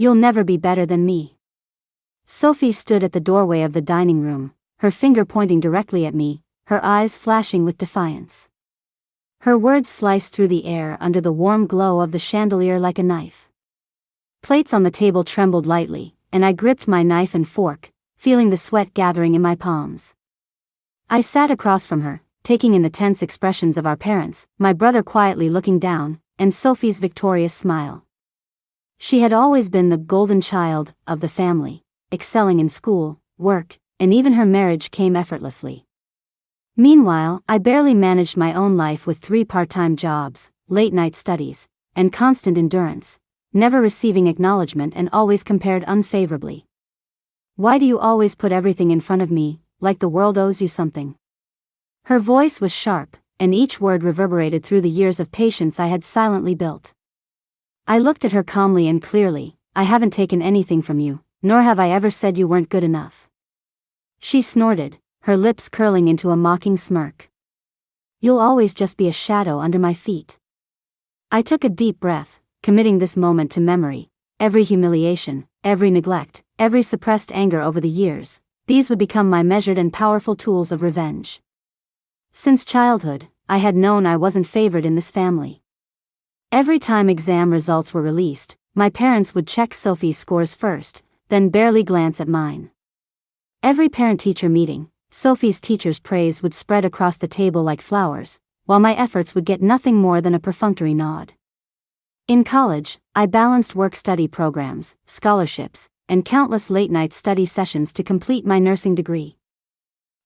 You'll never be better than me. Sophie stood at the doorway of the dining room, her finger pointing directly at me, her eyes flashing with defiance. Her words sliced through the air under the warm glow of the chandelier like a knife. Plates on the table trembled lightly, and I gripped my knife and fork, feeling the sweat gathering in my palms. I sat across from her, taking in the tense expressions of our parents, my brother quietly looking down, and Sophie's victorious smile. She had always been the golden child of the family, excelling in school, work, and even her marriage came effortlessly. Meanwhile, I barely managed my own life with 3 part-time jobs, late-night studies, and constant endurance, never receiving acknowledgement and always compared unfavorably. Why do you always put everything in front of me, like the world owes you something? Her voice was sharp, and each word reverberated through the years of patience I had silently built. I looked at her calmly and clearly. I haven't taken anything from you, nor have I ever said you weren't good enough. She snorted, her lips curling into a mocking smirk. You'll always just be a shadow under my feet. I took a deep breath, committing this moment to memory. Every humiliation, every neglect, every suppressed anger over the years, these would become my measured and powerful tools of revenge. Since childhood, I had known I wasn't favored in this family. Every time exam results were released, my parents would check Sophie's scores first, then barely glance at mine. Every parent-teacher meeting, Sophie's teacher's praise would spread across the table like flowers, while my efforts would get nothing more than a perfunctory nod. In college, I balanced work-study programs, scholarships, and countless late-night study sessions to complete my nursing degree.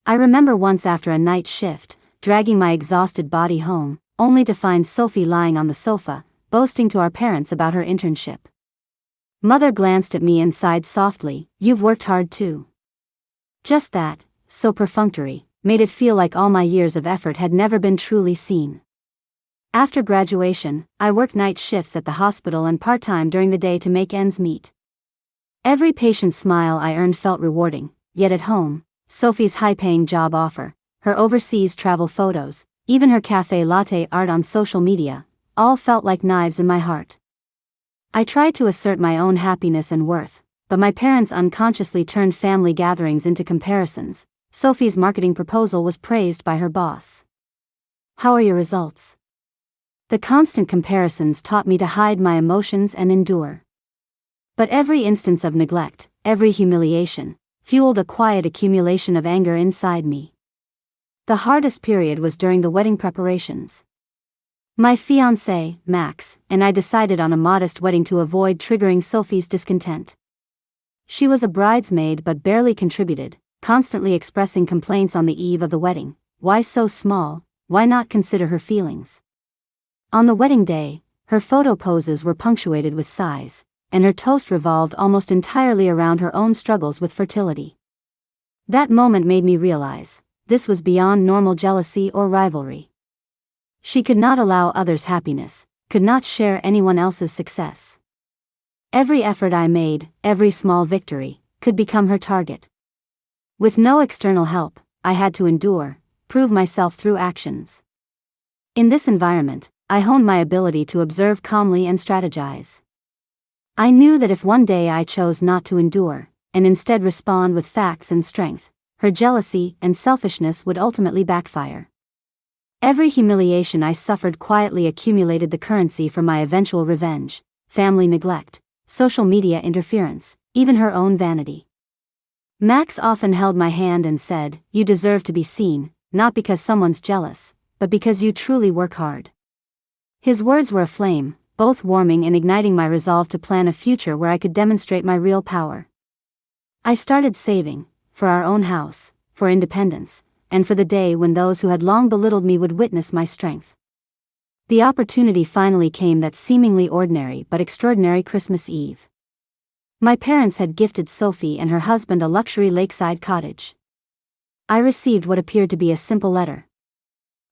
I remember once after a night shift, dragging my exhausted body home, only to find Sophie lying on the sofa, boasting to our parents about her internship. Mother glanced at me and sighed softly, "You've worked hard too." Just that, so perfunctory, made it feel like all my years of effort had never been truly seen. After graduation, I worked night shifts at the hospital and part-time during the day to make ends meet. Every patient smile I earned felt rewarding, yet at home, Sophie's high-paying job offer, her overseas travel photos, even her cafe latte art on social media, all felt like knives in my heart. I tried to assert my own happiness and worth, but my parents unconsciously turned family gatherings into comparisons. Sophie's marketing proposal was praised by her boss. "How are your results?" The constant comparisons taught me to hide my emotions and endure. But every instance of neglect, every humiliation, fueled a quiet accumulation of anger inside me. The hardest period was during the wedding preparations. My fiancé, Max, and I decided on a modest wedding to avoid triggering Sophie's discontent. She was a bridesmaid but barely contributed, constantly expressing complaints on the eve of the wedding. Why so small? Why not consider her feelings? On the wedding day, her photo poses were punctuated with sighs, and her toast revolved almost entirely around her own struggles with fertility. That moment made me realize, this was beyond normal jealousy or rivalry. She could not allow others' happiness, could not share anyone else's success. Every effort I made, every small victory, could become her target. With no external help, I had to endure, prove myself through actions. In this environment, I honed my ability to observe calmly and strategize. I knew that if one day I chose not to endure, and instead respond with facts and strength, her jealousy and selfishness would ultimately backfire. Every humiliation I suffered quietly accumulated the currency for my eventual revenge: family neglect, social media interference, even her own vanity. Max often held my hand and said, "You deserve to be seen, not because someone's jealous, but because you truly work hard." His words were a flame, both warming and igniting my resolve to plan a future where I could demonstrate my real power. I started saving, for our own house, for independence, and for the day when those who had long belittled me would witness my strength. The opportunity finally came that seemingly ordinary but extraordinary Christmas Eve. My parents had gifted Sophie and her husband a luxury lakeside cottage. I received what appeared to be a simple letter.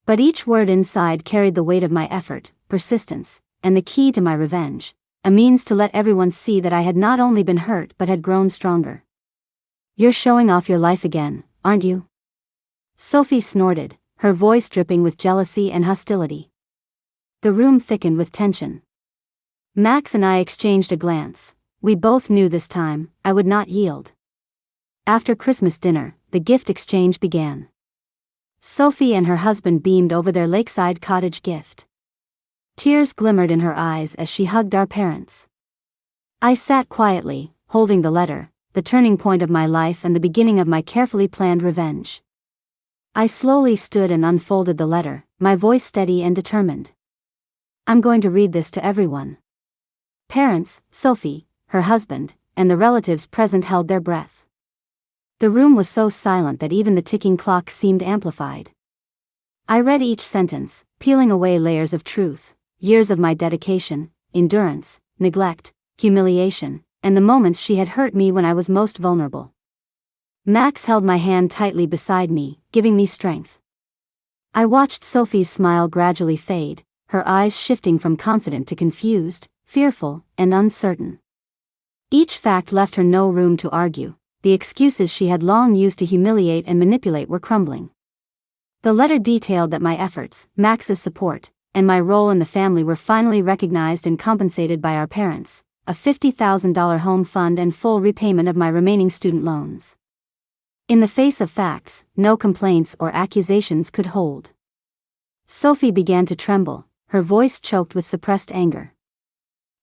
But each word inside carried the weight of my effort, persistence, and the key to my revenge, a means to let everyone see that I had not only been hurt but had grown stronger. "You're showing off your life again, aren't you?" Sophie snorted, her voice dripping with jealousy and hostility. The room thickened with tension. Max and I exchanged a glance, We both knew this time, I would not yield. After Christmas dinner, the gift exchange began. Sophie and her husband beamed over their lakeside cottage gift. Tears glimmered in her eyes as she hugged our parents. I sat quietly, holding the letter, the turning point of my life and the beginning of my carefully planned revenge. I slowly stood and unfolded the letter, my voice steady and determined. I'm going to read this to everyone. Parents, Sophie, her husband, and the relatives present held their breath. The room was so silent that even the ticking clock seemed amplified. I read each sentence, peeling away layers of truth, years of my dedication, endurance, neglect, humiliation, and the moments she had hurt me when I was most vulnerable. Max held my hand tightly beside me, giving me strength. I watched Sophie's smile gradually fade, her eyes shifting from confident to confused, fearful, and uncertain. Each fact left her no room to argue. The excuses she had long used to humiliate and manipulate were crumbling. The letter detailed that my efforts, Max's support, and my role in the family were finally recognized and compensated by our parents, a $50,000 home fund and full repayment of my remaining student loans. In the face of facts, no complaints or accusations could hold. Sophie began to tremble, her voice choked with suppressed anger.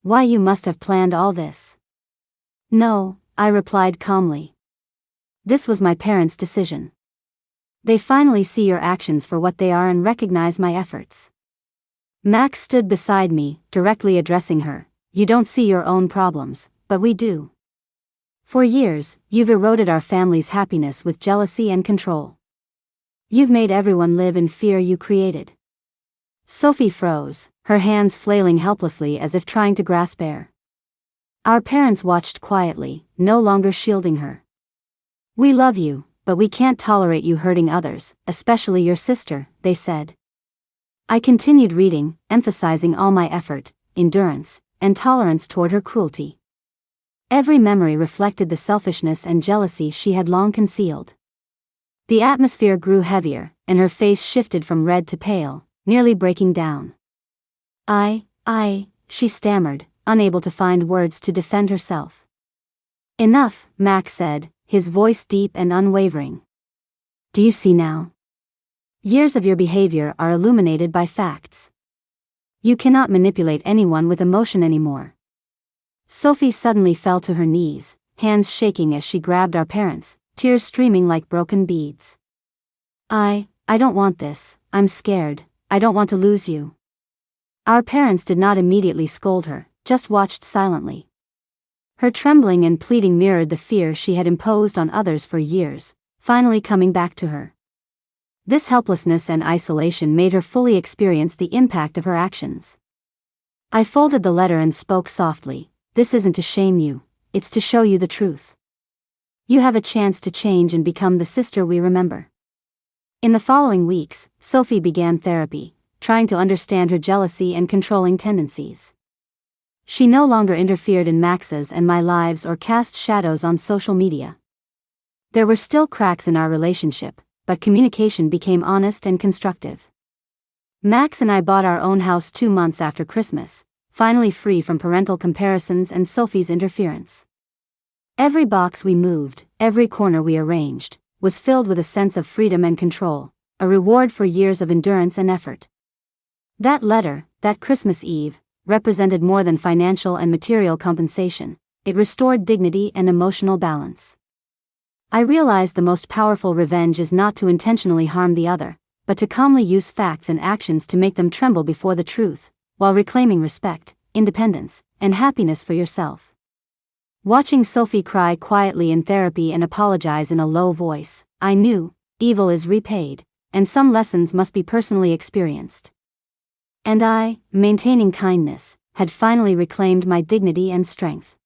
Why, you must have planned all this. No, I replied calmly. This was my parents' decision. They finally see your actions for what they are and recognize my efforts. Max stood beside me, directly addressing her. You don't see your own problems, but we do. For years, you've eroded our family's happiness with jealousy and control. You've made everyone live in fear you created. Sophie froze, her hands flailing helplessly as if trying to grasp air. Our parents watched quietly, no longer shielding her. We love you, but we can't tolerate you hurting others, especially your sister, they said. I continued reading, emphasizing all my effort, endurance, and tolerance toward her cruelty. Every memory reflected the selfishness and jealousy she had long concealed. The atmosphere grew heavier, and her face shifted from red to pale, nearly breaking down. She stammered, unable to find words to defend herself. Enough, Max said, his voice deep and unwavering. Do you see now? Years of your behavior are illuminated by facts. You cannot manipulate anyone with emotion anymore. Sophie suddenly fell to her knees, hands shaking as she grabbed our parents, tears streaming like broken beads. I don't want this, I'm scared, I don't want to lose you. Our parents did not immediately scold her, just watched silently. Her trembling and pleading mirrored the fear she had imposed on others for years, finally coming back to her. This helplessness and isolation made her fully experience the impact of her actions. I folded the letter and spoke softly. This isn't to shame you, it's to show you the truth. You have a chance to change and become the sister we remember. In the following weeks, Sophie began therapy, trying to understand her jealousy and controlling tendencies. She no longer interfered in Max's and my lives or cast shadows on social media. There were still cracks in our relationship, but communication became honest and constructive. Max and I bought our own house 2 months after Christmas, finally free from parental comparisons and Sophie's interference. Every box we moved, every corner we arranged, was filled with a sense of freedom and control, a reward for years of endurance and effort. That letter, that Christmas Eve, represented more than financial and material compensation. It restored dignity and emotional balance. I realized the most powerful revenge is not to intentionally harm the other, but to calmly use facts and actions to make them tremble before the truth, while reclaiming respect, independence, and happiness for yourself. Watching Sophie cry quietly in therapy and apologize in a low voice, I knew, evil is repaid, and some lessons must be personally experienced. And I, maintaining kindness, had finally reclaimed my dignity and strength.